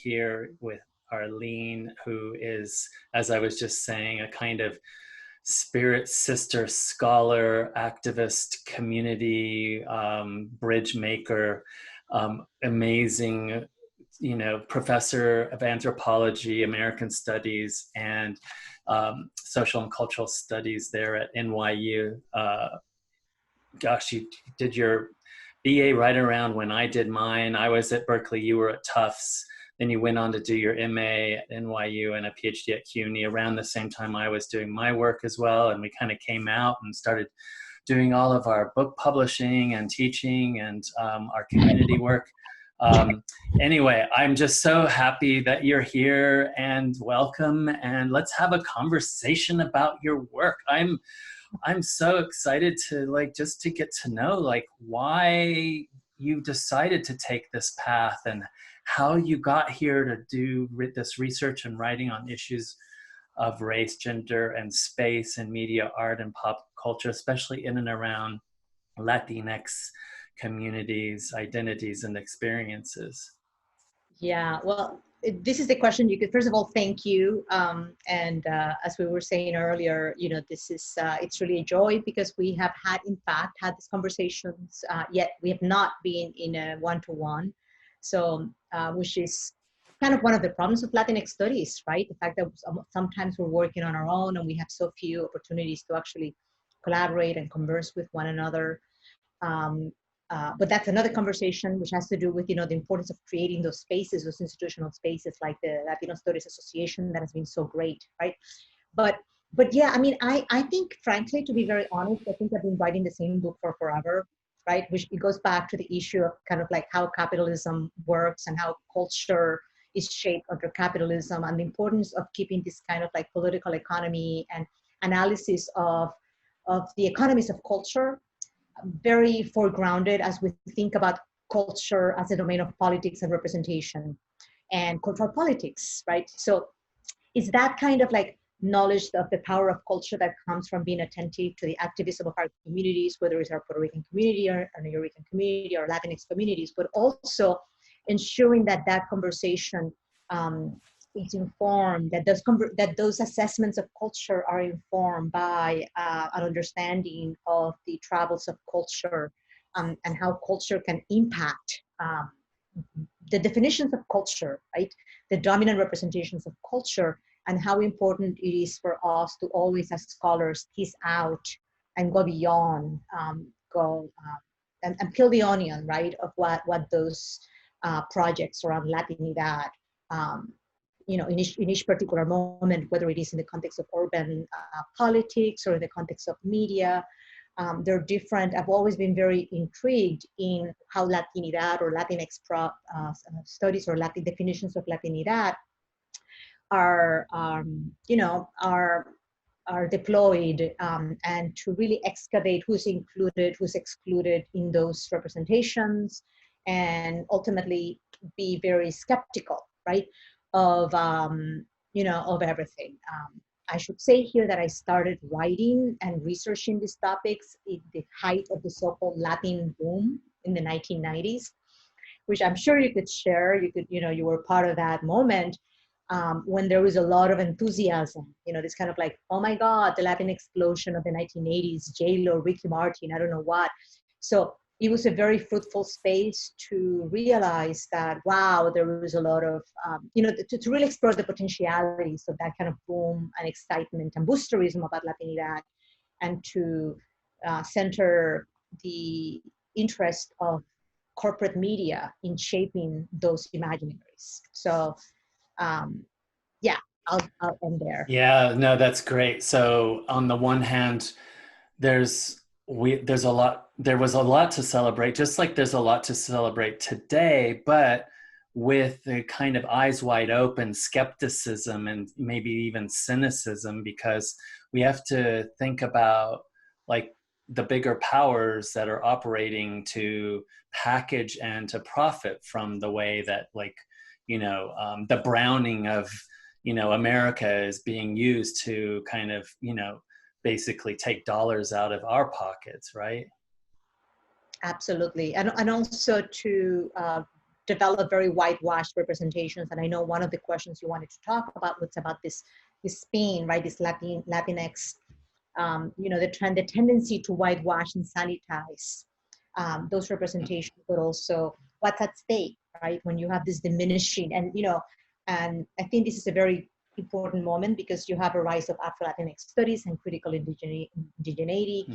here with Arlene, who is, as I was just saying, a kind of spirit sister, scholar, activist, community bridge maker, amazing, professor of anthropology, American studies, and social and cultural studies there at NYU. Gosh, you did your BA right around when I did mine. I was at Berkeley, you were at Tufts. Then you went on to do your MA at NYU and a PhD at CUNY around the same time I was doing my work as well. And we kind of came out and started doing all of our book publishing and teaching and our community work. Anyway, I'm just so happy that you're here, and welcome, and let's have a conversation about your work. I'm so excited to just to get to know why you decided to take this path and how you got here to do this research and writing on issues of race, gender, and space and media, art, and pop culture, especially in and around Latinx communities, identities, and experiences. Yeah, well, this is the question you could, first of all, thank you. As we were saying earlier, this is, it's really a joy because we have in fact, had these conversations, yet we have not been in a one-to-one. So, which is kind of one of the problems of Latinx studies, right? The fact that sometimes we're working on our own and we have so few opportunities to actually collaborate and converse with one another. But that's another conversation which has to do with, the importance of creating those spaces, those institutional spaces like the Latino Studies Association that has been so great, right? But yeah, I mean, I think, frankly, to be very honest, I think I've been writing the same book for forever, right? Which it goes back to the issue of kind of how capitalism works and how culture is shaped under capitalism, and the importance of keeping this kind of political economy and analysis of the economies of culture very foregrounded as we think about culture as a domain of politics and representation and cultural politics, right? So it's that kind of knowledge of the power of culture that comes from being attentive to the activism of our communities, whether it's our Puerto Rican community or New Yorker community or Latinx communities, but also ensuring that conversation is informed, that those assessments of culture are informed by an understanding of the travels of culture and how culture can impact the definitions of culture, right? The dominant representations of culture, and how important it is for us to always, as scholars, tease out and go beyond, and peel the onion, right, of what those projects around Latinidad, in each particular moment, whether it is in the context of urban politics or in the context of media, they're different. I've always been very intrigued in how Latinidad or Latinx studies or Latin definitions of Latinidad are deployed, and to really excavate who's included, who's excluded in those representations, and ultimately be very skeptical, right, of everything. I should say here that I started writing and researching these topics in the height of the so-called Latin boom in the 1990s, which I'm sure you could share. You were part of that moment, when there was a lot of enthusiasm, this kind of oh my God, the Latin explosion of the 1980s, J-Lo, Ricky Martin, I don't know what. So it was a very fruitful space to realize that, wow, there was a lot of, to really explore the potentialities of that kind of boom and excitement and boosterism about Latinidad, and to center the interest of corporate media in shaping those imaginaries. So, yeah, I'll end there. Yeah, no, that's great. So on the one hand, there was a lot to celebrate, just like there's a lot to celebrate today, but with the kind of eyes wide open skepticism and maybe even cynicism, because we have to think about the bigger powers that are operating to package and to profit from the way that the browning of America is being used to kind of basically take dollars out of our pockets, right? Absolutely. And also to develop very whitewashed representations. And I know one of the questions you wanted to talk about was about this spin, right? This Latinx, the tendency to whitewash and sanitize those representations, but also what's at stake, right? When you have this diminishing, and I think this is a very important moment because you have a rise of Afro-Latinx studies and critical indigeneity,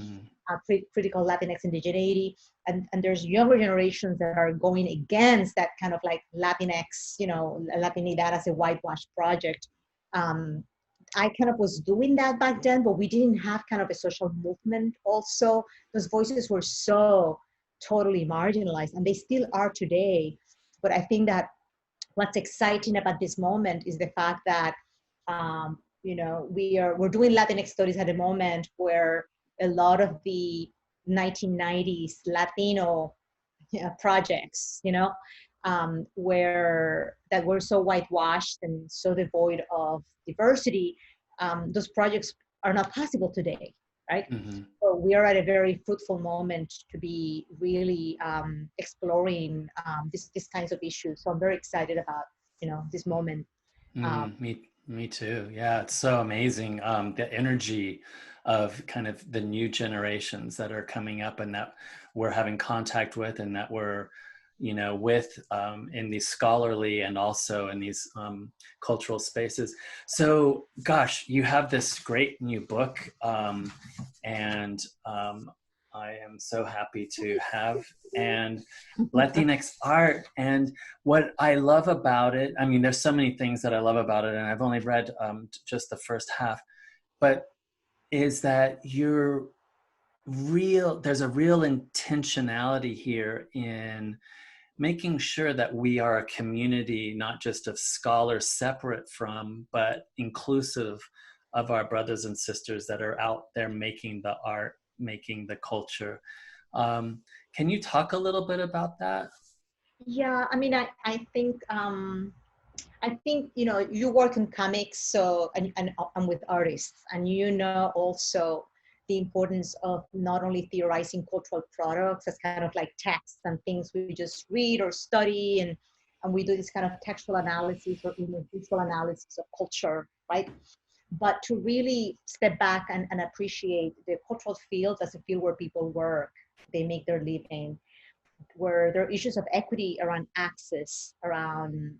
critical Latinx indigeneity, and there's younger generations that are going against that kind of like Latinx, Latinidad as a whitewash project. I kind of was doing that back then, but we didn't have kind of a social movement also. Those voices were so totally marginalized, and they still are today. But I think that what's exciting about this moment is the fact that we're doing Latinx studies at a moment where a lot of the 1990s Latino projects, that were so whitewashed and so devoid of diversity, those projects are not possible today, right? So we are at a very fruitful moment to be really exploring these kinds of issues. So I'm very excited about this moment. Me too. Yeah, it's so amazing. The energy of kind of the new generations that are coming up and that we're having contact with and that we're, with in these scholarly and also in these cultural spaces. So, gosh, you have this great new book, and I am so happy to have, and Latinx Art. And what I love about it, I mean, there's so many things that I love about it, and I've only read just the first half, but is that there's a real intentionality here in making sure that we are a community, not just of scholars separate from, but inclusive of our brothers and sisters that are out there making the art, making the culture. Can you talk a little bit about that? Yeah, I mean, I think you work in comics, so and with artists, and also the importance of not only theorizing cultural products as kind of like texts and things we just read or study, and we do this kind of textual analysis or even visual analysis of culture, right? But to really step back and appreciate the cultural field as a field where people work, they make their living, where there are issues of equity around access, around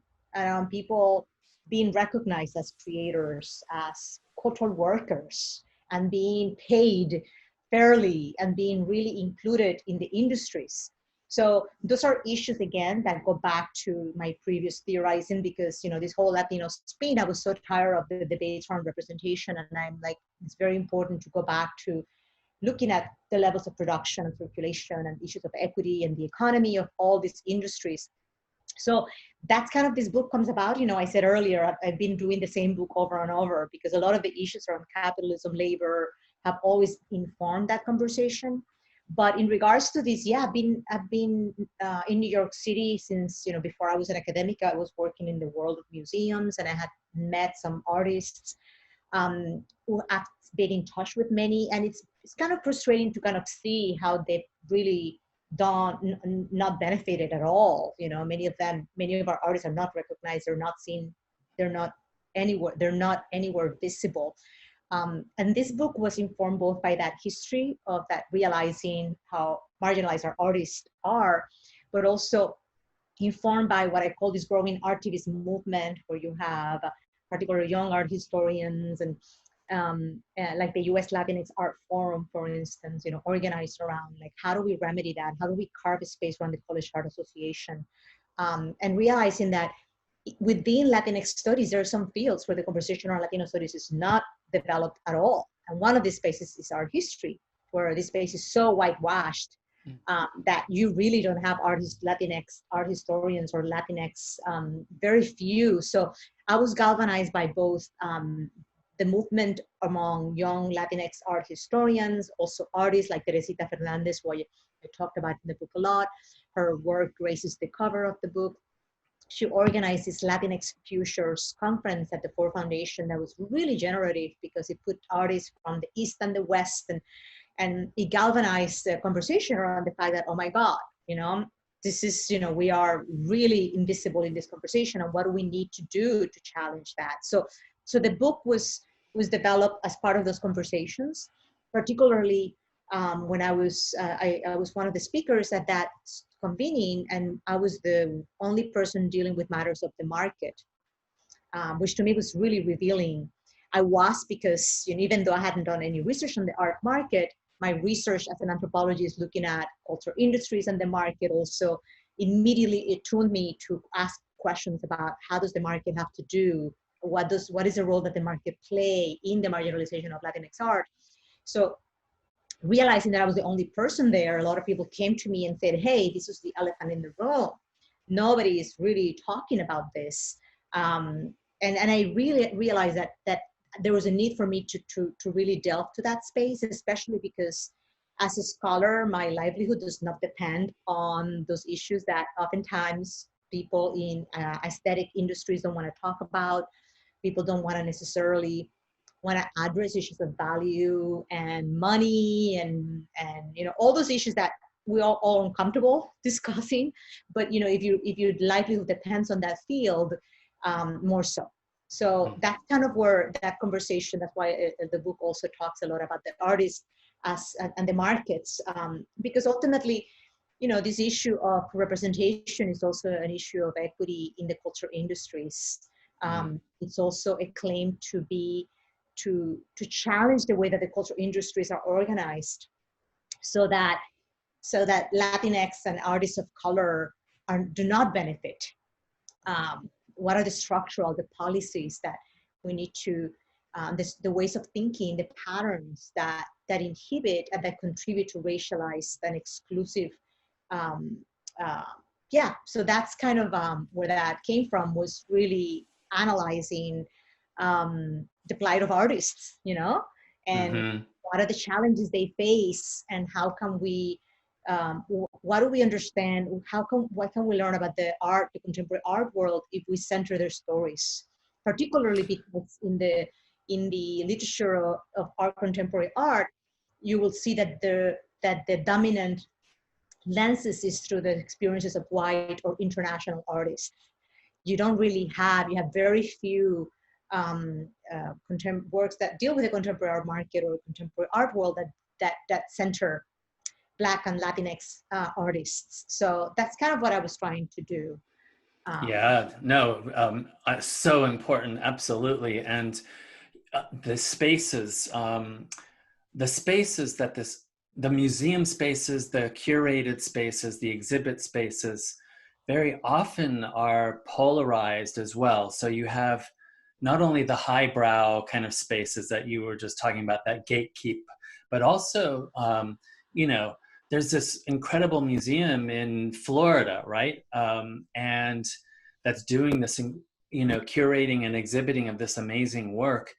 people being recognized as creators, as cultural workers, and being paid fairly and being really included in the industries. So those are issues, again, that go back to my previous theorizing, because this whole Latino spin, I was so tired of the debates around representation, and I'm like, it's very important to go back to looking at the levels of production and circulation and issues of equity and the economy of all these industries. So that's kind of this book comes about. I said earlier, I've been doing the same book over and over because a lot of the issues around capitalism, labor have always informed that conversation. But in regards to this, yeah, I've been in New York City since, before I was an academic. I was working in the world of museums, and I had met some artists who have been in touch with many, and it's kind of frustrating to kind of see how they've really not benefited at all. Many of our artists are not recognized, they're not seen, they're not anywhere visible. And this book was informed both by that history of that, realizing how marginalized our artists are, but also informed by what I call this growing artivist movement, where you have particularly young art historians and like the US Latinx Art Forum, for instance, organized around like, how do we remedy that? How do we carve a space around the College Art Association? And realizing that within Latinx studies, there are some fields where the conversation around Latino studies is not developed at all. And one of these spaces is art history, where this space is so whitewashed that you really don't have Latinx art historians or Latinx, very few. So I was galvanized by both the movement among young Latinx art historians, also artists like Teresita Fernandez, who I talked about in the book a lot. Her work graces the cover of the book. She organized this Latinx Futures conference at the Ford Foundation that was really generative because it put artists from the East and the West, and it galvanized the conversation around the fact that, oh my God, this is, you know, we are really invisible in this conversation, and what do we need to do to challenge that? So the book was developed as part of those conversations, particularly when I was one of the speakers at that convening, and I was the only person dealing with matters of the market, which to me was really revealing. I was, because, you know, even though I hadn't done any research on the art market, my research as an anthropologist looking at cultural industries and the market also immediately it tuned me to ask questions about how does the market have to do, what is the role that the market play in the marginalization of Latinx art. So realizing that I was the only person there, a lot of people came to me and said, hey, this is the elephant in the room. Nobody is really talking about this. And I really realized that there was a need for me to really delve to that space, especially because as a scholar, my livelihood does not depend on those issues that oftentimes people in aesthetic industries don't want to talk about. People don't want to necessarily want to address issues of value and money and you know, all those issues that we're all uncomfortable discussing. But you know, if your livelihood depends on that field, more so. So that's kind of where that conversation, that's why the book also talks a lot about the artists and the markets, because ultimately, you know, this issue of representation is also an issue of equity in the culture industries. It's also a claim to challenge the way that the culture industries are organized, so that Latinx and artists of color do not benefit. What are the structural, the policies that we need to, the ways of thinking, the patterns that inhibit and that contribute to racialized and exclusive. Yeah, so that's kind of where that came from, was really analyzing the plight of artists, you know, and what are the challenges they face, and how can we, what do we understand? What can we learn about the contemporary art world, if we center their stories, particularly because in the literature of art, contemporary art, you will see that the dominant lenses is through the experiences of white or international artists. You have very few works that deal with the contemporary art market or contemporary art world that center Black and Latinx artists. So that's kind of what I was trying to do. So important, absolutely. And the spaces that the museum spaces, the curated spaces, the exhibit spaces, very often are polarized as well. So you have not only the highbrow kind of spaces that you were just talking about, that gatekeep, but also, you know, there's this incredible museum in Florida, right? And that's doing this, you know, curating and exhibiting of this amazing work.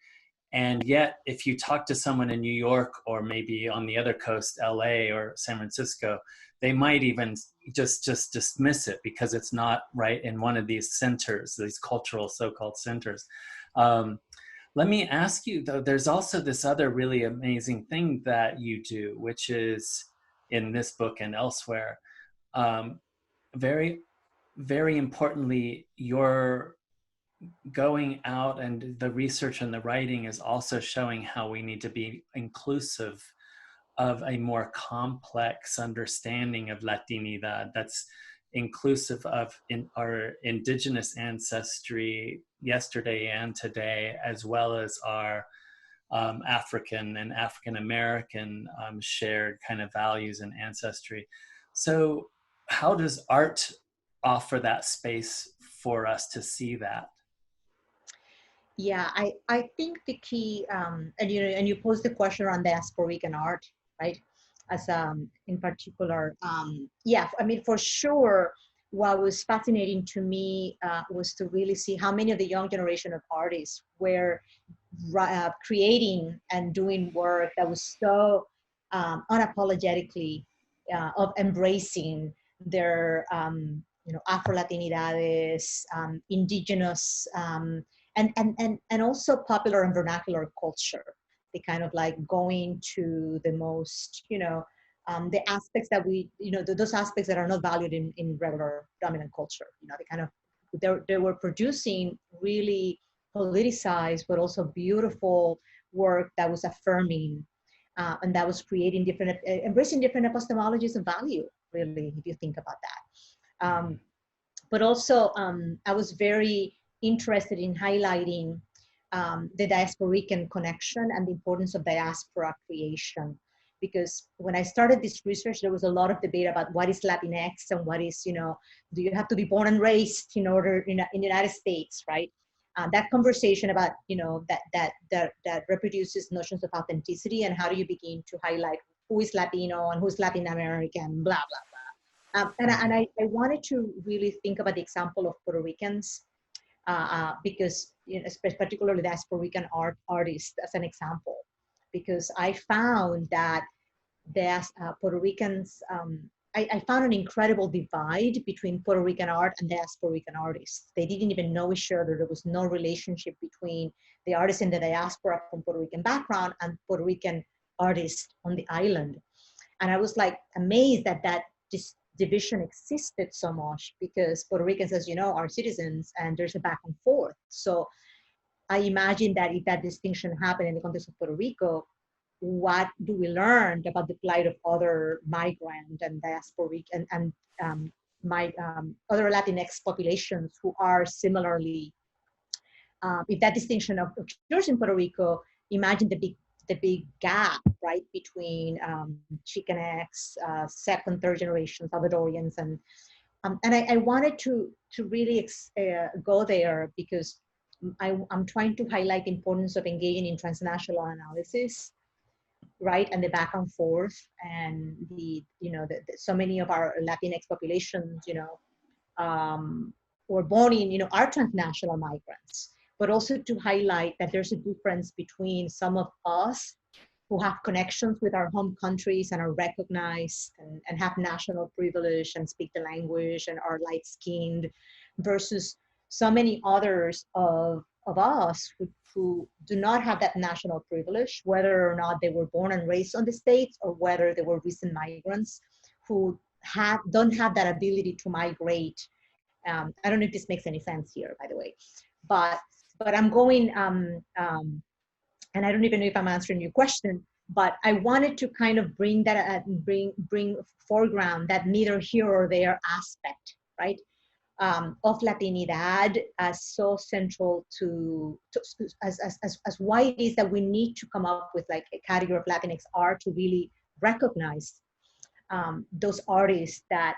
And yet, if you talk to someone in New York, or maybe on the other coast, LA or San Francisco, they might even just dismiss it because it's not right in one of these centers, these cultural so-called centers. Let me ask you, though, there's also this other really amazing thing that you do, which is in this book and elsewhere. Very, very importantly, you're going out, and the research and the writing is also showing how we need to be inclusive of a more complex understanding of Latinidad that's inclusive of our indigenous ancestry yesterday and today, as well as our African and African American shared kind of values and ancestry. So how does art offer that space for us to see that? Yeah, I think the key, and you posed the question around diasporican art, right? As in particular, yeah, I mean, for sure, what was fascinating to me was to really see how many of the young generation of artists were creating and doing work that was so unapologetically of embracing their, Afro-Latinidades, indigenous, and also popular and vernacular culture. They kind of like going to the most, the aspects that we, those aspects that are not valued in regular dominant culture. They kind of, they were producing really politicized, but also beautiful work that was affirming and that was creating different, embracing different epistemologies of value, really, if you think about that. But also, I was very interested in highlighting the diasporican connection and the importance of diaspora creation. Because when I started this research, there was a lot of debate about what is Latinx and what is, do you have to be born and raised in order in the United States, right? That conversation about, that reproduces notions of authenticity, and how do you begin to highlight who is Latino and who's Latin American, blah, blah, blah. And I wanted to really think about the example of Puerto Ricans, because, particularly diasporican artists as an example, because I found that Puerto Ricans, I found an incredible divide between Puerto Rican art and diasporican artists. They didn't even know each other. There was no relationship between the artists in the diaspora from Puerto Rican background and Puerto Rican artists on the island. And I was like amazed that this division existed so much, because Puerto Ricans, as you know, are citizens, and there's a back and forth. So I imagine that if that distinction happened in the context of Puerto Rico, what do we learn about the plight of other migrant and diasporic and other Latinx populations who are similarly, if that distinction occurs in Puerto Rico, imagine the big gap, right, between Chicanx, second, third generation Salvadorians, and I wanted to really go there, because I'm trying to highlight the importance of engaging in transnational analysis, right, and the back and forth, and so many of our Latinx populations, were born in, are transnational migrants, but also to highlight that there's a difference between some of us who have connections with our home countries and are recognized and have national privilege and speak the language and are light-skinned, versus so many others of us who do not have that national privilege, whether or not they were born and raised on the States, or whether they were recent migrants who don't have that ability to migrate. I don't know if this makes any sense here, by the way, but I'm going, and I don't even know if I'm answering your question, but I wanted to kind of bring that, bring foreground that neither here or there aspect, right, of Latinidad as so central as why it is that we need to come up with like a category of Latinx art to really recognize those artists that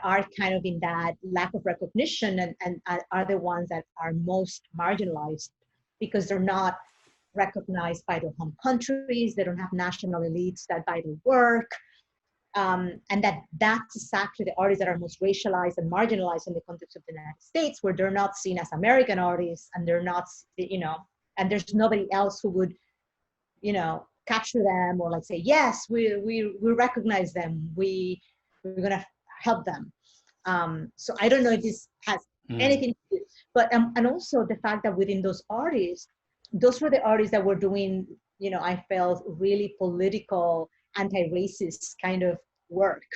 are kind of in that lack of recognition, and are the ones that are most marginalized, because they're not recognized by their home countries, they don't have national elites that buy their work, and that's exactly the artists that are most racialized and marginalized in the context of the United States, where they're not seen as American artists, and they're not, and there's nobody else who would, capture them or like say, yes, we recognize them, we're gonna help them. So I don't know if this has anything to do, but and also the fact that within those artists, those were the artists that were doing, I felt really political, anti-racist kind of work.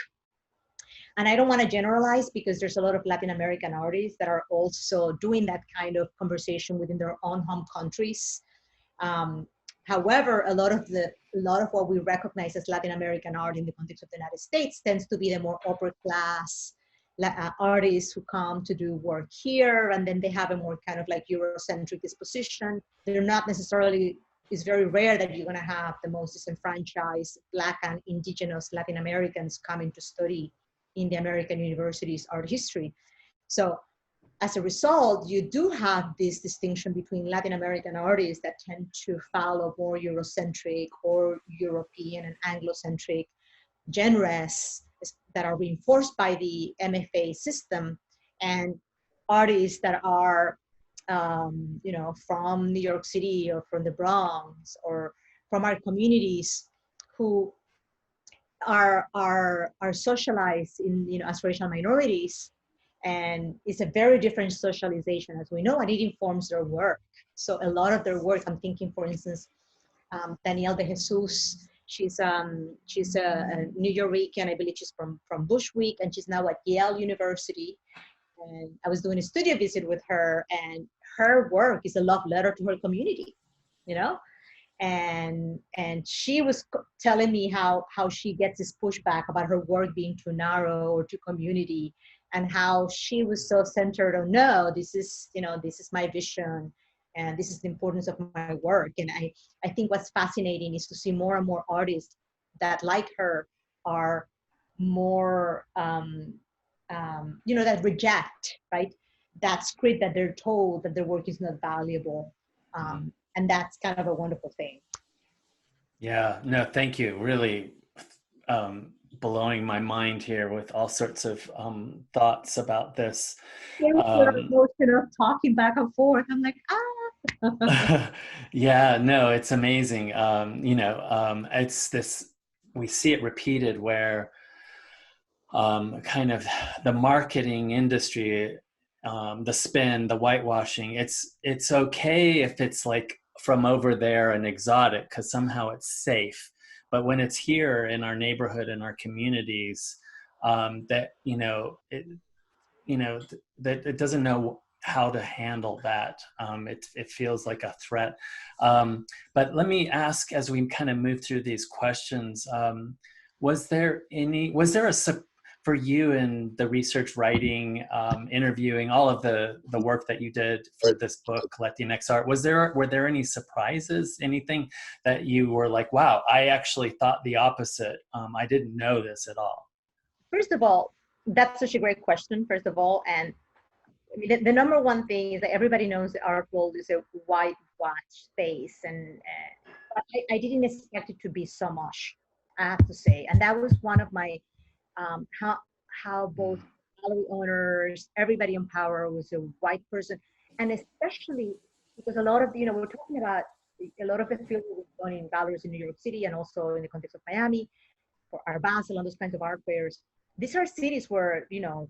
And I don't want to generalize, because there's a lot of Latin American artists that are also doing that kind of conversation within their own home countries. However, a lot of what we recognize as Latin American art in the context of the United States tends to be the more upper class artists who come to do work here, and then they have a more kind of like Eurocentric disposition. They're not necessarily, it's very rare that you're going to have the most disenfranchised Black and indigenous Latin Americans coming to study in the American universities art history. So as a result, you do have this distinction between Latin American artists that tend to follow more Eurocentric or European and Anglo-centric genres that are reinforced by the MFA system, and artists that are, from New York City or from the Bronx or from our communities who are socialized in, as racial minorities. And it's a very different socialization, as we know, and it informs their work. So a lot of their work, I'm thinking, for instance, Daniel de Jesus She's a New Yorker, I believe she's from Bushwick, and she's now at Yale University. And I was doing a studio visit with her, and her work is a love letter to her community, you know. And she was telling me how she gets this pushback about her work being too narrow or too community, and how she was so centered on, no, this is, you know, this is my vision, and this is the importance of my work. And I think what's fascinating is to see more and more artists that, like her, are more you know, that reject, right, that script that they're told that their work is not valuable, and that's kind of a wonderful thing. Yeah, no, thank you. Really blowing my mind here with all sorts of thoughts about this. Emotion of talking back and forth. I'm like, ah. Yeah, no, it's amazing. You know, it's this, we see it repeated where kind of the marketing industry, the spin, the whitewashing, it's okay if it's like from over there and exotic because somehow it's safe. But when it's here in our neighborhood, in our communities, that, you know, that it doesn't know how to handle that. It feels like a threat. But let me ask, as we kind of move through these questions, was there for you in the research, writing, interviewing, all of the work that you did for this book, Latinx Art, were there any surprises, anything that you were like, wow, I actually thought the opposite. I didn't know this at all. First of all, that's such a great question, first of all. And I mean, the number one thing is that everybody knows the art world is a whitewash space. And I didn't expect it to be so much, I have to say. And that was one of my, how both gallery owners, everybody in power was a white person. And especially because a lot of, you know, we're talking about a lot of the field was done in galleries in New York City and also in the context of Miami, for Art Basel and those kinds of art fairs. These are cities where, you know,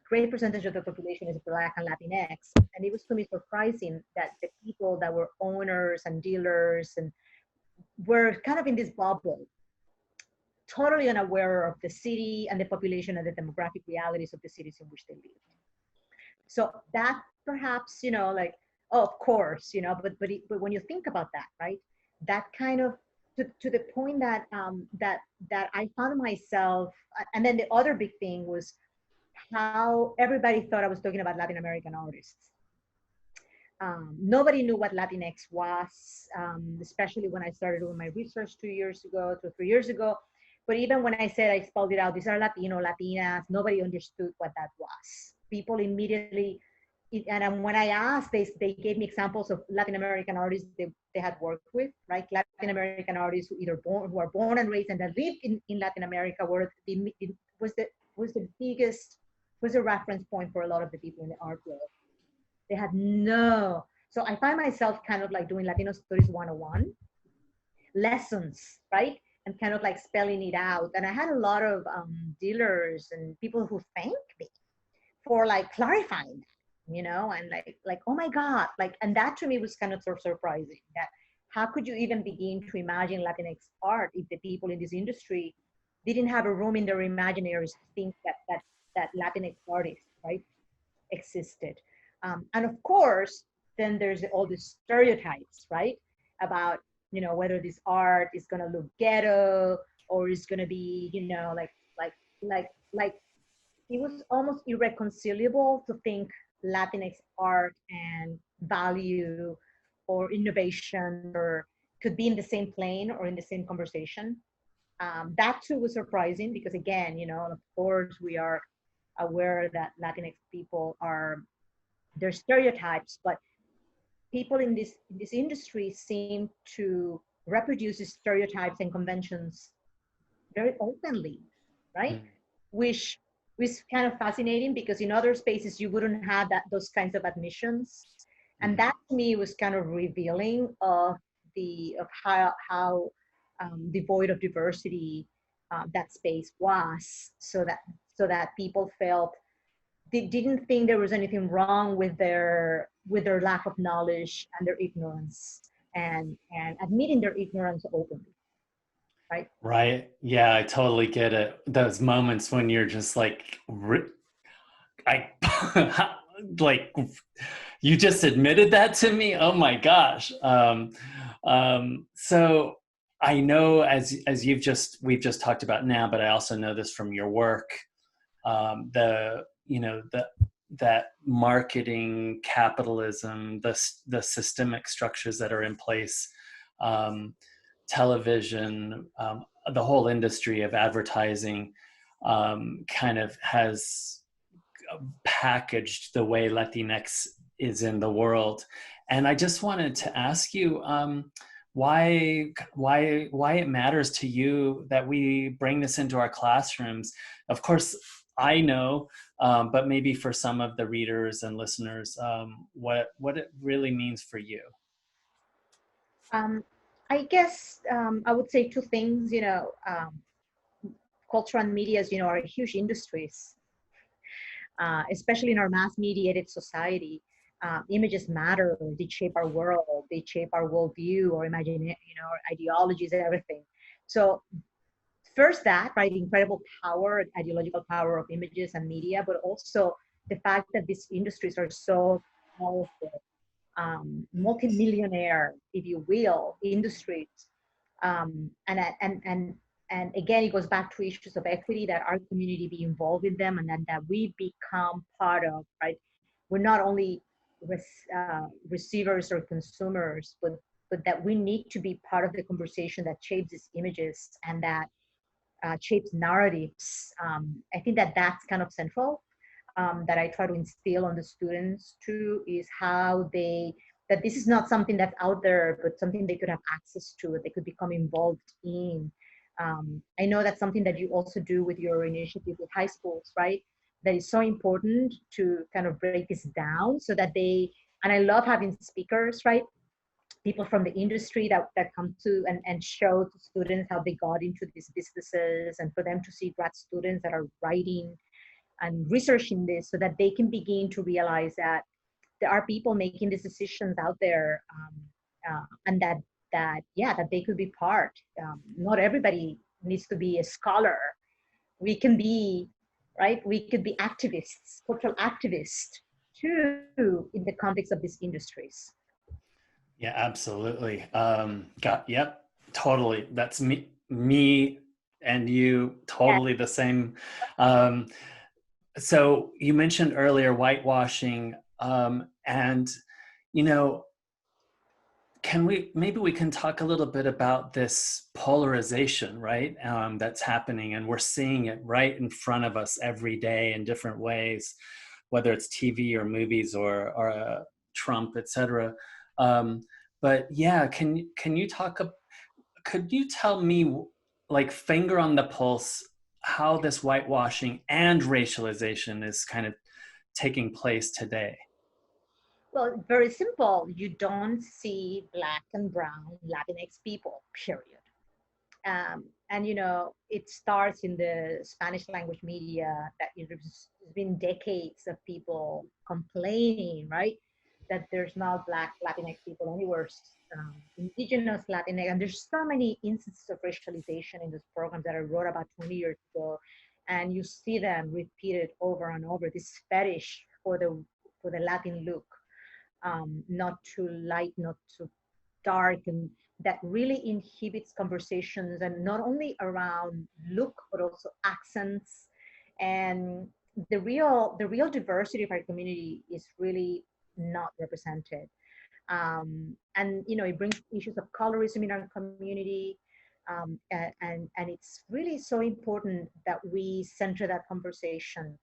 great percentage of the population is Black and Latinx. And it was to me surprising that the people that were owners and dealers and were kind of in this bubble, totally unaware of the city and the population and the demographic realities of the cities in which they lived. So that perhaps, you know, like, oh, of course, you know, but when you think about that, right, that kind of, to the point that that I found myself, and then the other big thing was how everybody thought I was talking about Latin American artists. Nobody knew what Latinx was, especially when I started doing my research 3 or 3 years ago. But even when I said, I spelled it out, these are Latino, Latinas, nobody understood what that was. People immediately, and when I asked, they gave me examples of Latin American artists they had worked with, right? Latin American artists who are born and raised and that live in Latin America, was the biggest, was a reference point for a lot of the people in the art world. They had no, so I find myself kind of like doing Latino Studies 101 lessons, right? And kind of like spelling it out. And I had a lot of dealers and people who thanked me for like clarifying that, you know, and like, oh my God, like, and that to me was kind of surprising, that how could you even begin to imagine Latinx art if the people in this industry didn't have a room in their imaginaries to think that Latinx artists, right, existed. And of course, then there's all these stereotypes, right, about, you know, whether this art is gonna look ghetto or is gonna be, you know, like it was almost irreconcilable to think Latinx art and value or innovation or could be in the same plane or in the same conversation. That too was surprising because, again, you know, of course we are aware that Latinx people are, their stereotypes, but people in this industry seem to reproduce these stereotypes and conventions very openly, right? Which is kind of fascinating because in other spaces you wouldn't have those kinds of admissions, and that to me was kind of revealing of how devoid of diversity that space was, so that people felt they didn't think there was anything wrong with their lack of knowledge and their ignorance, and admitting their ignorance openly. right? Right. Yeah, I totally get it. Those moments when you're just like, I, like, you just admitted that to me. Oh my gosh. So I know, as we've just talked about now, but I also know this from your work. The you know the that marketing capitalism, the systemic structures that are in place, um, television, the whole industry of advertising, kind of has packaged the way Latinx is in the world. And I just wanted to ask you, why it matters to you that we bring this into our classrooms. Of course, I know, but maybe for some of the readers and listeners, what it really means for you. Um, I guess I would say two things. Culture and medias, are huge industries, especially in our mass-mediated society. Images matter. They shape our world. They shape our worldview, our our ideologies, everything. So first, that right, the incredible power, ideological power of images and media, but also the fact that these industries are so powerful, multi-millionaire, if you will, industries. And again, it goes back to issues of equity, that our community be involved in them, and then that we become part of, right? We're not only receivers or consumers, but that we need to be part of the conversation that shapes these images and that shapes narratives. I think that that's kind of central, that I try to instill on the students too, is how that this is not something that's out there, but something they could have access to, they could become involved in. I know that's something that you also do with your initiative with high schools, right? That is so important to kind of break this down so that and I love having speakers, right? People from the industry that come to and show to students how they got into these businesses, and for them to see grad students that are writing and researching this so that they can begin to realize that there are people making these decisions out there, and that they could be part. Not everybody needs to be a scholar. We can be, right? We could be activists, cultural activists too, in the context of these industries. Yeah, absolutely. Yep, totally. That's me and you, Yeah. totally the same. Um, so you mentioned earlier whitewashing, and you know, maybe we can talk a little bit about this polarization, right? That's happening, and we're seeing it right in front of us every day in different ways, whether it's TV or movies or Trump, etc. Um, but yeah, can you could you tell me, like, finger on the pulse, how this whitewashing and racialization is kind of taking place today? Well, very simple. You don't see black and brown Latinx people, period. And it starts in the Spanish language media, that there's been decades of people complaining, right, that there's not black Latinx people anywhere, indigenous Latinx, and there's so many instances of racialization in this program that I wrote about 20 years ago, and you see them repeated over and over. This fetish for the Latin look, not too light, not too dark, and that really inhibits conversations, and not only around look but also accents. And the real diversity of our community is really not represented. And it brings issues of colorism in our community. And it's really so important that we center that conversation,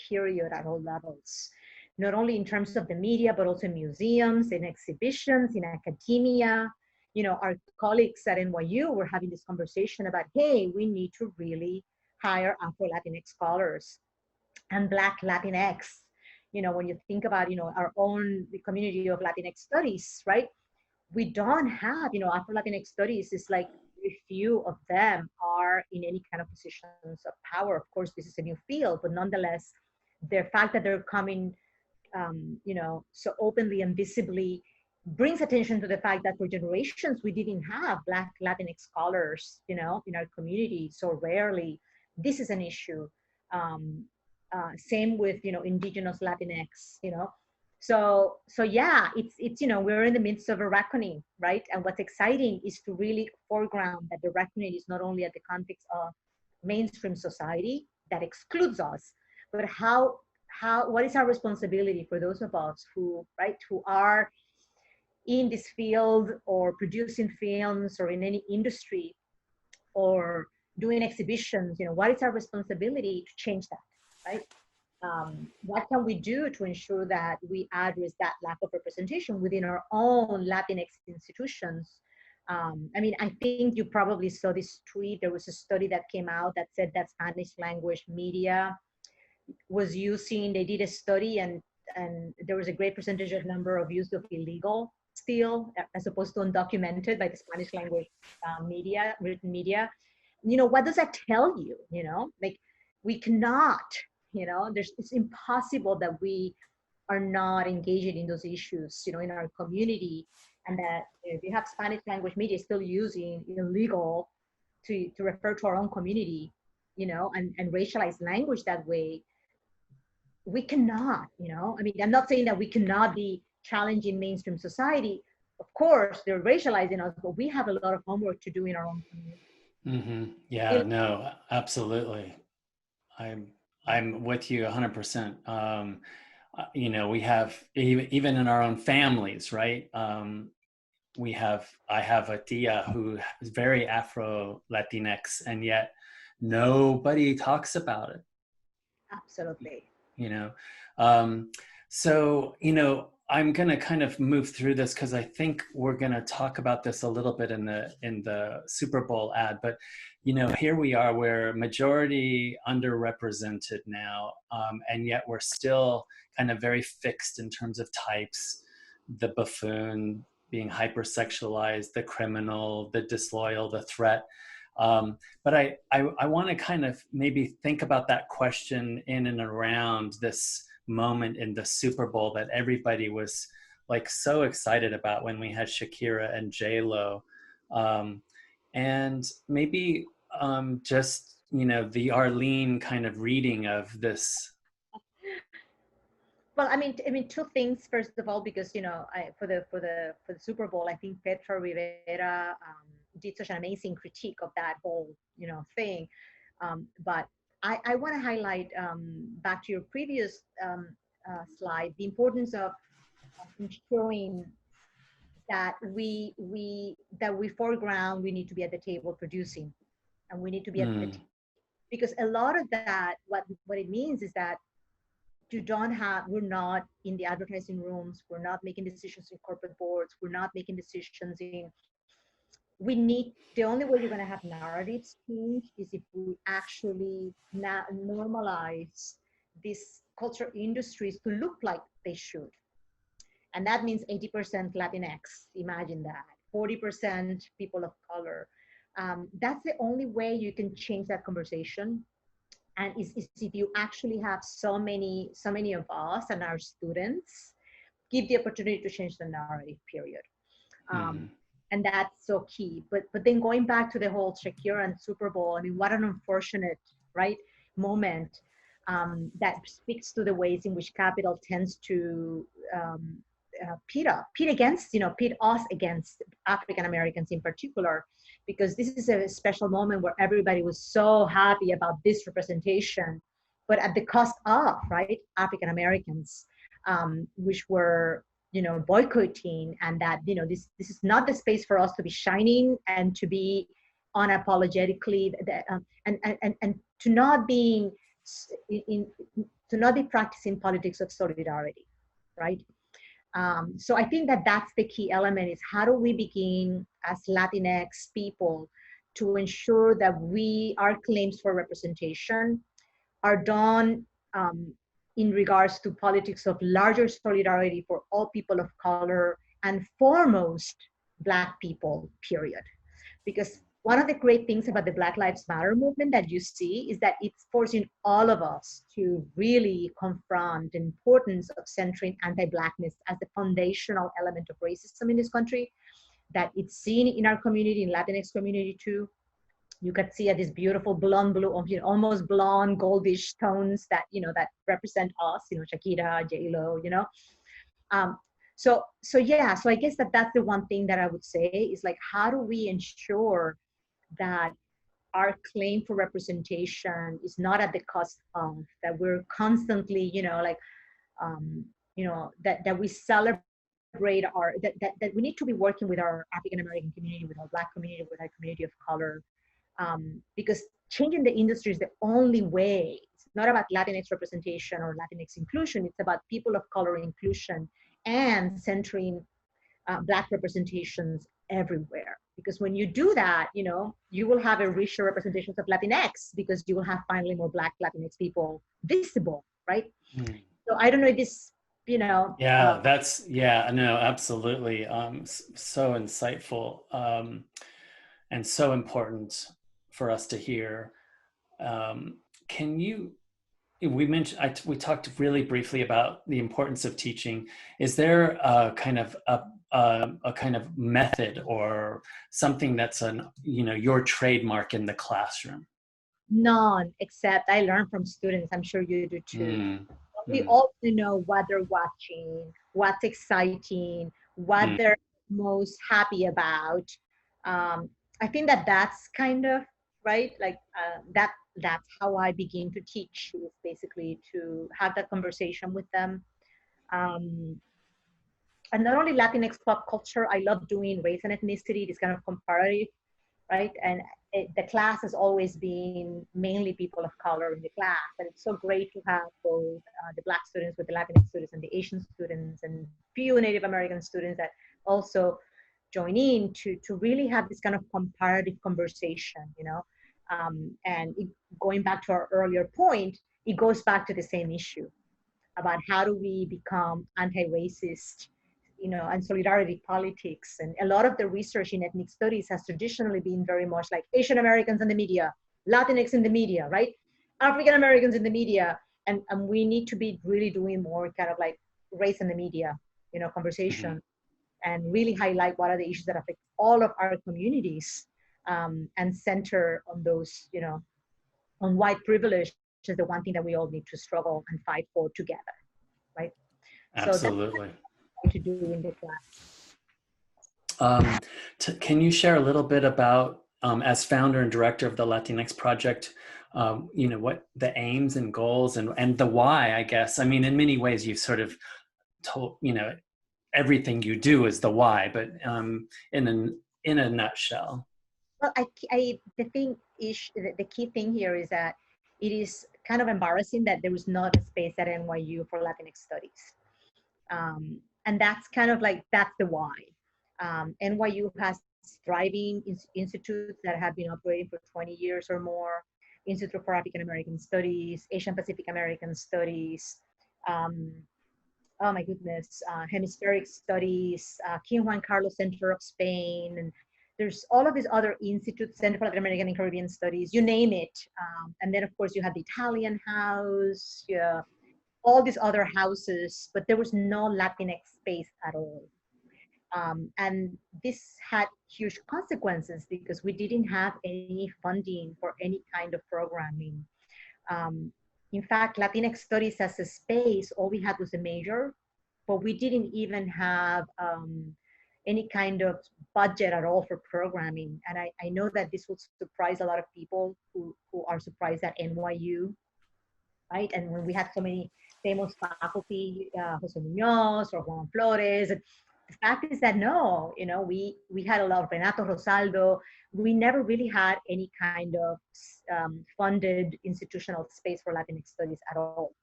period, at all levels, not only in terms of the media, but also in museums, in exhibitions, in academia. Our colleagues at NYU were having this conversation about, hey, we need to really hire Afro-Latinx scholars and Black Latinx. When you think about, our own community of Latinx studies, right? We don't have, Afro-Latinx studies is like very few of them are in any kind of positions of power. Of course, this is a new field, but nonetheless, the fact that they're coming, so openly and visibly brings attention to the fact that for generations we didn't have Black Latinx scholars, you know, in our community so rarely. This is an issue. Um, Same with, you know, indigenous Latinx, you know. So yeah, it's you know, we're in the midst of a reckoning, right? And what's exciting is to really foreground that the reckoning is not only at the context of mainstream society that excludes us, but how what is our responsibility for those of us who, right, who are in this field or producing films or in any industry or doing exhibitions, you know, what is our responsibility to change that, right? What can we do to ensure that we address that lack of representation within our own Latinx institutions? I mean, I think you probably saw this tweet. There was a study that came out that said that Spanish language media was using, they did a study, and there was a great percentage of number of use of illegal still, as opposed to undocumented by the Spanish language media, written media. You know, what does that tell you? You know, like, we cannot, you know, it's impossible that we are not engaging in those issues, you know, in our community, and that if you have Spanish language media still using illegal to refer to our own community, you know, and racialized language that way, we cannot, you know, I mean, I'm not saying that we cannot be challenging mainstream society. Of course, they're racializing us, but we have a lot of homework to do in our own community. Yeah, no, absolutely. I'm I'm with you 100%. You know, we have even in our own families, right? I have a tia who is very Afro Latinx, and yet nobody talks about it. Absolutely. You know, um, so you know, I'm gonna kind of move through this because I think we're gonna talk about this a little bit in the Super Bowl ad, but you know, here we are, we're majority underrepresented now, and yet we're still kind of very fixed in terms of types: the buffoon, being hypersexualized, the criminal, the disloyal, the threat. But I want to kind of maybe think about that question in and around this moment in the Super Bowl that everybody was like so excited about when we had Shakira and J-Lo. And maybe just, you know, the Arlene kind of reading of this. Well, I mean, two things. First of all, because you know, for the Super Bowl, I think Petra Rivera did such an amazing critique of that whole, you know, thing. But I want to highlight, back to your previous slide, the importance of ensuring that we foreground. We need to be at the table producing, and we need to be at the Mm, because a lot of that, what it means is that we're not in the advertising rooms, we're not making decisions in corporate boards, we're not making decisions in, we need, the only way you're going to have narratives change is if we actually normalize these culture industries to look like they should. And that means 80% Latinx, imagine that, 40% people of color. That's the only way you can change that conversation. And is if you actually have so many of us and our students give the opportunity to change the narrative, period. um, mm, and that's so key. But then going back to the whole Shakira and Super Bowl, I mean, what an unfortunate, right, moment, that speaks to the ways in which capital tends to pit against, you know, pit us against African Americans in particular, because this is a special moment where everybody was so happy about this representation, but at the cost of, right, African Americans, which were, you know, boycotting, and that, you know, this is not the space for us to be shining and to be unapologetically, and to not being in, to not be practicing politics of solidarity, right? So I think that that's the key element, is how do we begin as Latinx people to ensure that our claims for representation are done, in regards to politics of larger solidarity for all people of color, and foremost Black people, period. Because one of the great things about the Black Lives Matter movement that you see is that it's forcing all of us to really confront the importance of centering anti-Blackness as the foundational element of racism in this country, that it's seen in our community, in Latinx community too. You could see this beautiful blonde blue, almost blonde, goldish tones that, that represent us, Shakira, J-Lo, Um, so yeah, so I guess that's the one thing that I would say is like, how do we ensure that our claim for representation is not at the cost of, that we're constantly, that we celebrate that we need to be working with our African American community, with our Black community, with our community of color, because changing the industry is the only way. It's not about Latinx representation or Latinx inclusion. It's about people of color inclusion and centering Black representations everywhere. Because when you do that, you will have a richer representations of Latinx, because you will have finally more Black Latinx people visible, right? Mm. So I don't know if this, Yeah, no, absolutely. So insightful, and so important for us to hear. We talked really briefly about the importance of teaching. Is there a kind of method or something that's your trademark in the classroom? None, except I learn from students. I'm sure you do too. We all know what they're watching, what's exciting, what they're most happy about. I think that's kind of right. Like that's how I begin to teach, is basically to have that conversation with them. And not only Latinx pop culture, I love doing race and ethnicity, this kind of comparative, right? And the class has always been mainly people of color in the class. And it's so great to have both the Black students with the Latinx students and the Asian students and few Native American students that also join in to really have this kind of comparative conversation, and going back to our earlier point, it goes back to the same issue about how do we become anti-racist, and solidarity politics. And a lot of the research in ethnic studies has traditionally been very much like Asian Americans in the media, Latinx in the media, right? African Americans in the media. And we need to be really doing more kind of like race in the media, conversation, and really highlight what are the issues that affect all of our communities, and center on those, on white privilege is the one thing that we all need to struggle and fight for together, right? Absolutely. So to do in the class. Can you share a little bit about, as founder and director of the Latinx Project, what the aims and goals and the why, I guess? I mean, in many ways, you've sort of told, everything you do is the why, but in a nutshell. Well, the thing is, the key thing here is that it is kind of embarrassing that there was not a space at NYU for Latinx studies. And that's kind of like, that's the why. NYU has thriving institutes that have been operating for 20 years or more. Institute for African American Studies, Asian Pacific American Studies, oh my goodness, Hemispheric Studies, King Juan Carlos Center of Spain, and there's all of these other institutes, Center for Latin American and Caribbean Studies, you name it. And then of course you have the Italian House, yeah, all these other houses, but there was no Latinx space at all. And this had huge consequences because we didn't have any funding for any kind of programming. In fact, Latinx studies as a space, all we had was a major, but we didn't even have any kind of budget at all for programming. And I know that this will surprise a lot of people who are surprised at NYU, right? And when we had so many famous faculty, Jose Munoz or Juan Flores, the fact is that no, we had a lot of Renato Rosaldo. We never really had any kind of funded institutional space for Latinx studies at all.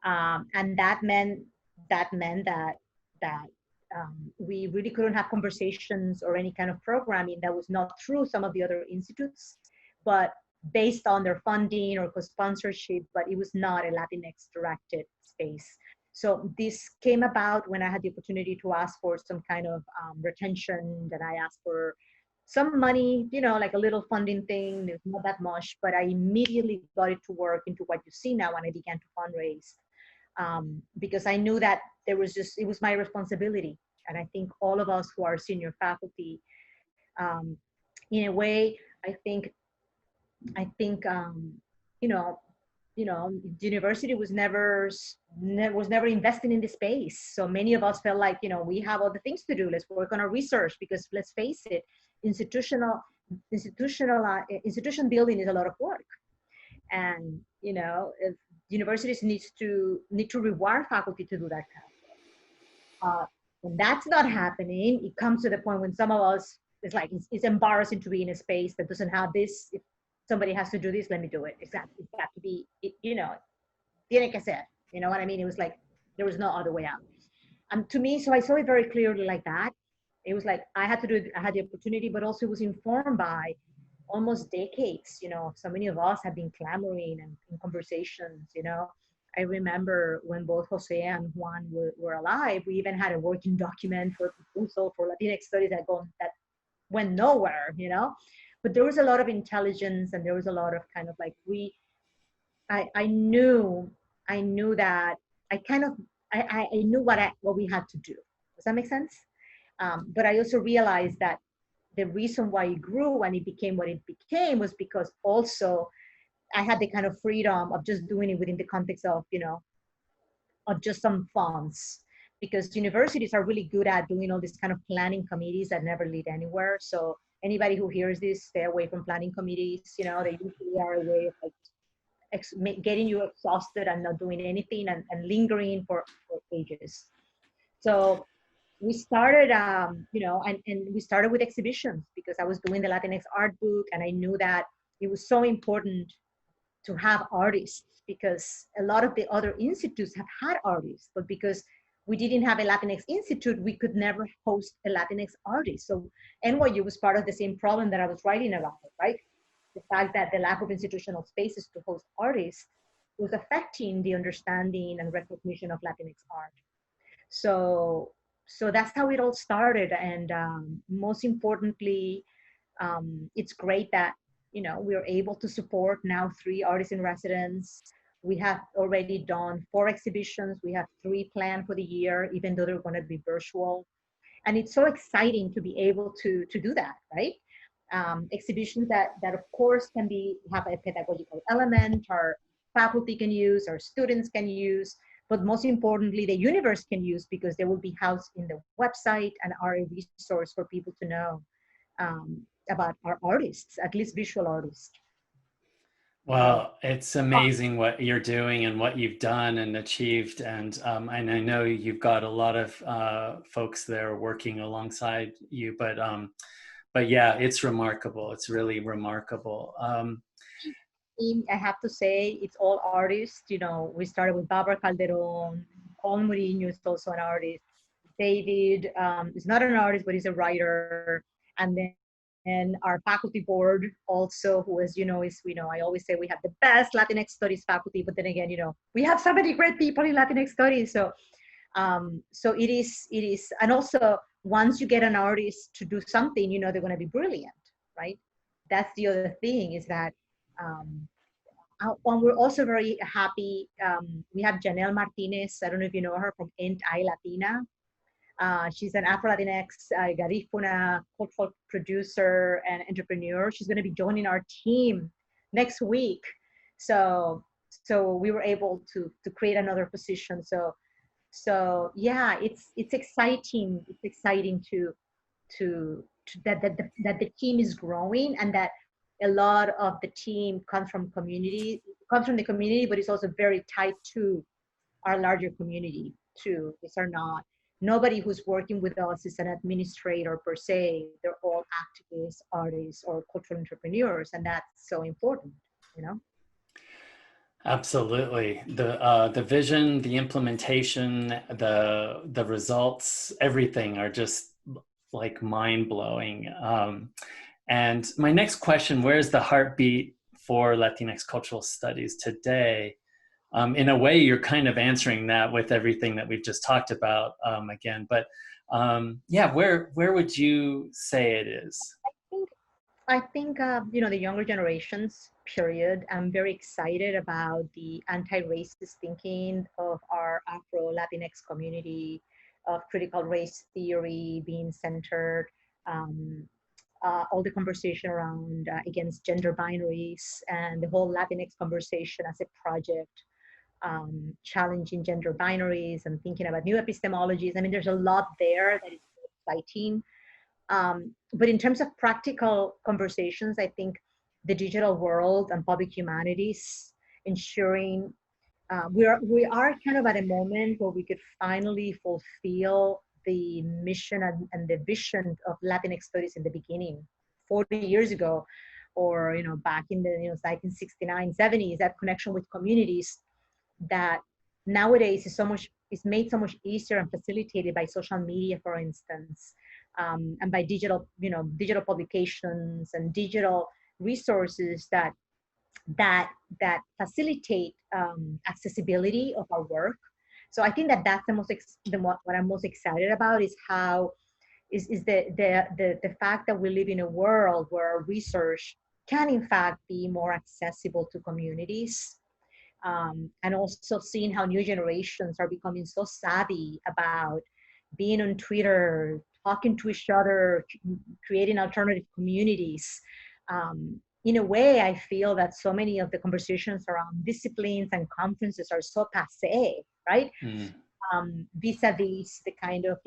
And that meant that we really couldn't have conversations or any kind of programming that was not through some of the other institutes, but based on their funding or co-sponsorship, but it was not a Latinx directed space. So this came about when I had the opportunity to ask for some kind of retention, that I asked for some money, like a little funding thing. There's not that much, but I immediately got it to work into what you see now when I began to fundraise, because I knew that it was my responsibility. And I think all of us who are senior faculty, um, in a way, I think, you know, the university was never investing in the space. So many of us felt like, we have other things to do. Let's work on our research, because let's face it, institution building is a lot of work. And, if universities need to reward faculty to do that kind of stuff. When that's not happening, it comes to the point when some of us, it's embarrassing to be in a space that doesn't have this. If somebody has to do this, let me do it. It's got to be, tiene que ser. You know what I mean? It was like, there was no other way out. And to me, so I saw it very clearly like that. It was like, I had to do it, I had the opportunity, but also it was informed by almost decades. So many of us have been clamoring and in conversations. I remember when both Jose and Juan were alive, we even had a working document for a proposal for Latinx studies that went nowhere, but there was a lot of intelligence, and there was a lot of kind of like, I knew that I knew what we had to do. Does that make sense? But I also realized that the reason why it grew and it became what it became was because also I had the kind of freedom of just doing it within the context of, of just some funds, because universities are really good at doing all these kind of planning committees that never lead anywhere. So anybody who hears this, stay away from planning committees. They usually are a way of like getting you exhausted and not doing anything, and lingering for ages. So we started, and we started with exhibitions, because I was doing the Latinx art book, and I knew that it was so important to have artists, because a lot of the other institutes have had artists, but because we didn't have a Latinx institute, we could never host a Latinx artist. So NYU was part of the same problem that I was writing about, right? The fact that the lack of institutional spaces to host artists was affecting the understanding and recognition of Latinx art. So that's how it all started. And most importantly, it's great that, we are able to support now 3 artists in residence. We have already done 4 exhibitions. We have 3 planned for the year, even though they're going to be virtual. And it's so exciting to be able to do that, right? Exhibitions that of course have a pedagogical element, our faculty can use, our students can use, but most importantly, the universe can use, because they will be housed in the website and are a resource for people to know about our artists, at least visual artists. Well, it's amazing what you're doing and what you've done and achieved. And I know you've got a lot of folks there working alongside you, but yeah, it's remarkable. It's really remarkable. I have to say, it's all artists. We started with Barbara Calderon. Paul Murillo is also an artist. David is not an artist, but he's a writer. And then our faculty board also, who, as is, I always say we have the best Latinx studies faculty, but then again, we have so many great people in Latinx studies. So it is, and also once you get an artist to do something, they're going to be brilliant, right? That's the other thing, is that we're also very happy. We have Janelle Martinez. I don't know if you know her, from I Latina. She's an Afro-Latinx Garifuna cultural producer and entrepreneur. She's going to be joining our team next week. So we were able to create another position. So yeah, it's exciting. It's exciting that the team is growing, and that a lot of the team comes from the community, but it's also very tied to our larger community too. Nobody who's working with us is an administrator per se. They're all activists, artists, or cultural entrepreneurs, and that's so important, Absolutely. The vision, the implementation, the results, everything are just like mind-blowing. And my next question, where's the heartbeat for Latinx cultural studies today? In a way, you're kind of answering that with everything that we've just talked about again. But yeah, where would you say it is? I think I think, the younger generations, period. I'm very excited about the anti-racist thinking of our Afro-Latinx community, of critical race theory being centered, um, all the conversation around against gender binaries and the whole Latinx conversation as a project, challenging gender binaries and thinking about new epistemologies. I mean, there's a lot there that is exciting. But in terms of practical conversations, I think the digital world and public humanities ensuring we are kind of at a moment where we could finally fulfill the mission and the vision of Latinx studies in the beginning, 40 years ago, or back in the 1969, 70s, that connection with communities that nowadays is made so much easier and facilitated by social media, for instance, and by digital publications and digital resources that facilitate accessibility of our work. So I think that that's what I'm most excited about is how is the fact that we live in a world where research can in fact be more accessible to communities, and also seeing how new generations are becoming so savvy about being on Twitter, talking to each other, creating alternative communities. In a way, I feel that so many of the conversations around disciplines and conferences are so passé, right? Mm. Vis-a-vis the kind of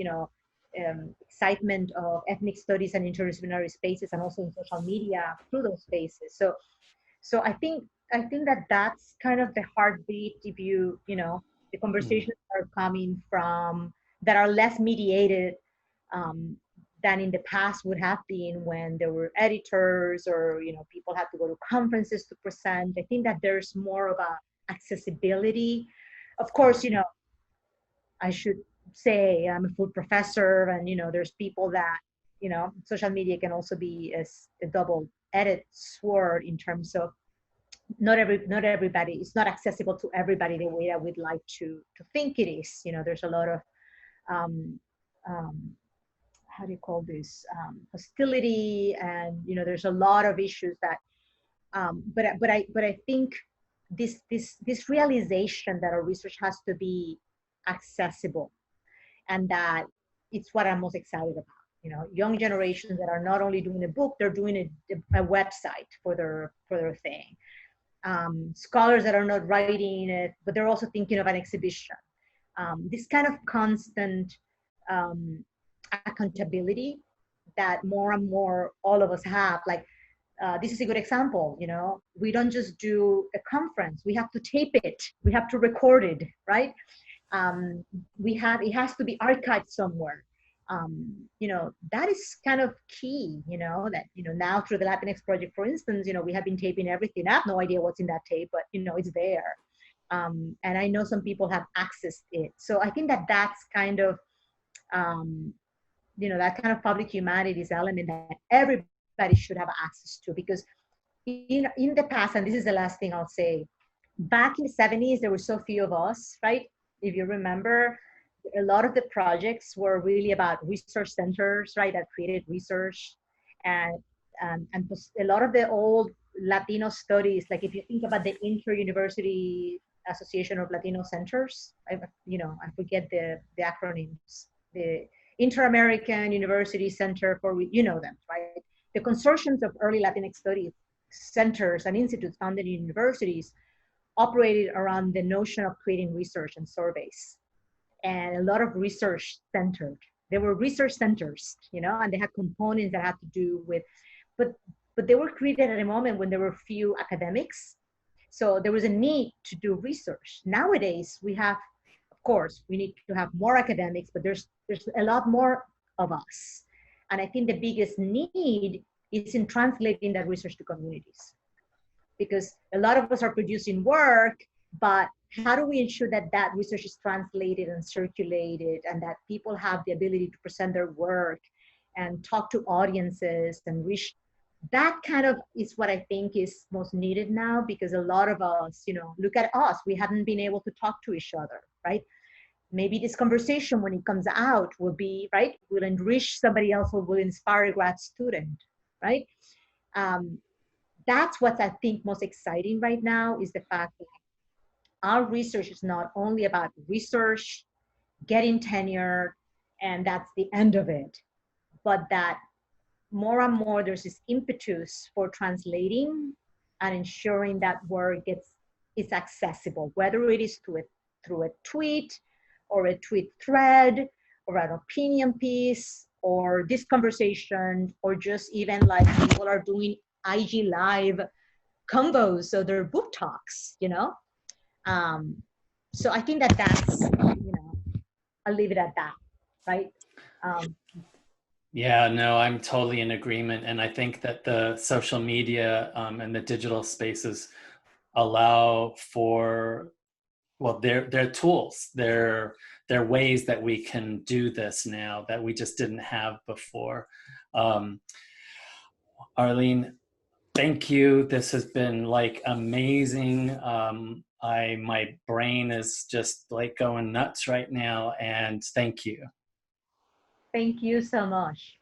excitement of ethnic studies and interdisciplinary spaces, and also in social media through those spaces. So I think that that's kind of the heartbeat. If the Mm. conversations are coming from that are less mediated, than in the past would have been when there were editors or people had to go to conferences to present. I think that there's more of a accessibility. Of course, I should say I'm a full professor, and there's people that social media can also be as a double-edged sword in terms of not everybody, it's not accessible to everybody the way that we'd like to think it is. There's a lot of um, um, how do you call this, hostility, and there's a lot of issues that but I think this realization that our research has to be accessible, and that it's what I'm most excited about. Young generations that are not only doing a book, they're doing a website for their thing. Scholars that are not writing it, but they're also thinking of an exhibition. This kind of constant um, accountability that more and more all of us have. Like, this is a good example. We don't just do a conference. We have to tape it. We have to record it, right? um, it has to be archived somewhere. That is kind of key, that now through the Latinx project, for instance, we have been taping everything. I have no idea what's in that tape, but it's there. And I know some people have accessed it. So I think that that's kind of that kind of public humanities element that everybody should have access to, because in the past, and this is the last thing I'll say, back in the 70s, there were so few of us, right? If you remember, a lot of the projects were really about research centers, right, that created research. And a lot of the old Latino studies, like if you think about the Inter-University Association of Latino Centers, I forget the acronyms, the Inter-American University Center for, them, right? The consortiums of early Latinx studies centers and institutes founded in universities operated around the notion of creating research and surveys, and a lot of research centered. They were research centers, and they had components that had to do with, but they were created at a moment when there were few academics. So there was a need to do research. Nowadays, we have, of course, we need to have more academics, but there's a lot more of us. And I think the biggest need is in translating that research to communities, because a lot of us are producing work, but how do we ensure that that research is translated and circulated, and that people have the ability to present their work and talk to audiences and reach? That kind of is what I think is most needed now, because a lot of us, look at us, we haven't been able to talk to each other, right? Maybe this conversation, when it comes out, will be, right, will enrich somebody else, or will inspire a grad student, right? That's what I think most exciting right now, is the fact that our research is not only about research, getting tenure, and that's the end of it, but that more and more there's this impetus for translating and ensuring that work is accessible, whether it is through a tweet or a tweet thread or an opinion piece or this conversation, or just even like people are doing IG live combos, so they're book talks, you know. So I think that that's, you know, I'll leave it at that, right? Um, Yeah, no, I'm totally in agreement. And I think that the social media and the digital spaces allow for, well, they're tools. They're ways that we can do this now that we just didn't have before. Um, Arlene, thank you. This has been like amazing. My brain is just like going nuts right now, and thank you. Thank you so much.